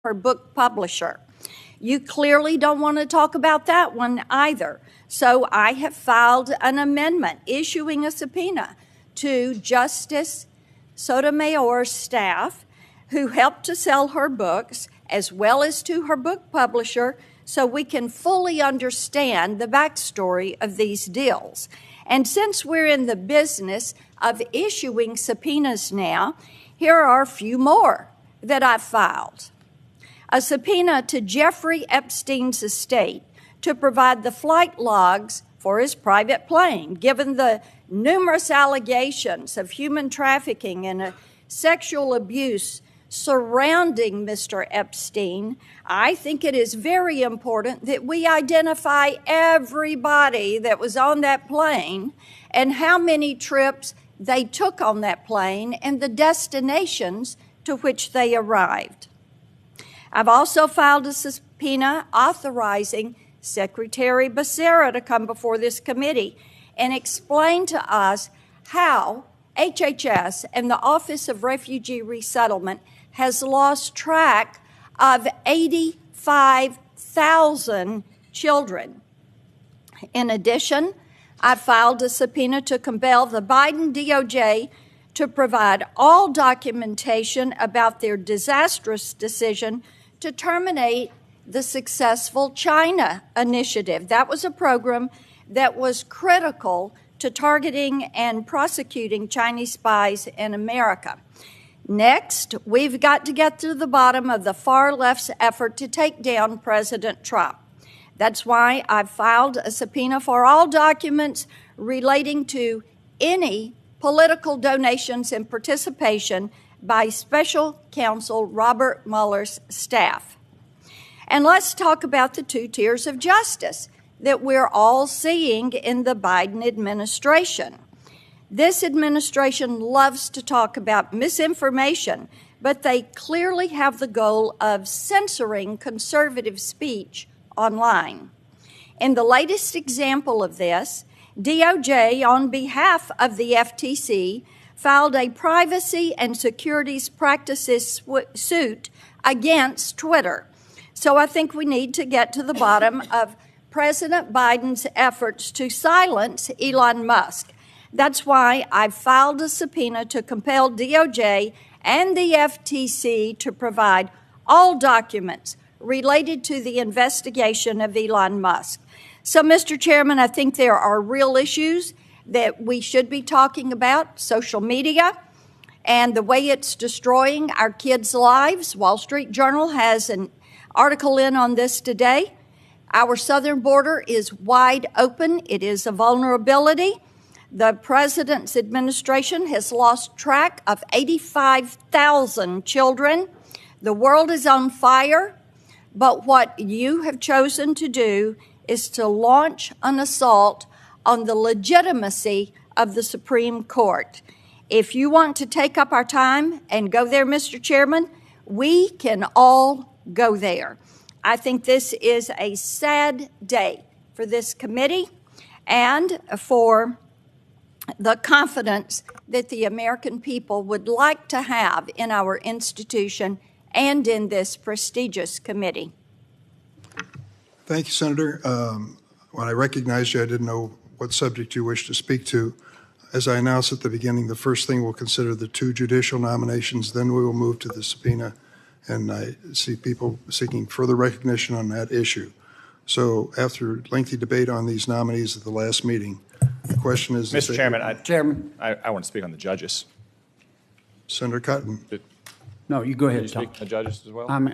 her book publisher. You clearly don't want to talk about that one either. So I have filed an amendment issuing a subpoena to Justice Sotomayor's staff who helped to sell her books, as well as to her book publisher, so we can fully understand the backstory of these deals. And since we're in the business of issuing subpoenas now, here are a few more that I've filed. A subpoena to Jeffrey Epstein's estate to provide the flight logs for his private plane, given the numerous allegations of human trafficking and sexual abuse surrounding Mr. Epstein. I think it is very important that we identify everybody that was on that plane and how many trips they took on that plane and the destinations to which they arrived. I've also filed a subpoena authorizing Secretary Becerra to come before this committee and explain to us how HHS and the Office of Refugee Resettlement has lost track of 85,000 children. In addition, I filed a subpoena to compel the Biden DOJ to provide all documentation about their disastrous decision to terminate the successful China initiative. That was a program that was critical to targeting and prosecuting Chinese spies in America. Next, we've got to get to the bottom of the far left's effort to take down President Trump. That's why I've filed a subpoena for all documents relating to any political donations and participation by Special Counsel Robert Mueller's staff. And let's talk about the two tiers of justice that we're all seeing in the Biden administration. This administration loves to talk about misinformation, but they clearly have the goal of censoring conservative speech online. In the latest example of this, DOJ, on behalf of the FTC, filed a privacy and securities practices suit against Twitter. So I think we need to get to the bottom of President Biden's efforts to silence Elon Musk. That's why I filed a subpoena to compel DOJ and the FTC to provide all documents related to the investigation of Elon Musk. So, Mr. Chairman, I think there are real issues that we should be talking about: social media and the way it's destroying our kids' lives. Wall Street Journal has an article in on this today. Our southern border is wide open. It is a vulnerability. The president's administration has lost track of 85,000 children. The world is on fire, but what you have chosen to do is to launch an assault on the legitimacy of the Supreme Court. If you want to take up our time and go there, Mr. Chairman, we can all go there. I think this is a sad day for this committee and for the confidence that the American people would like to have in our institution and in this prestigious committee. Thank you, Senator. When I recognized you, I didn't know what subject you wished to speak to. As I announced at the beginning, the first thing we'll consider the two judicial nominations, then we will move to the subpoena, and I see people seeking further recognition on that issue. So after lengthy debate on these nominees at the last meeting, the question is... Mr. Chairman, I want to speak on the judges. Senator Cotton. No, you go ahead, Can you Tom. speak on the judges as well?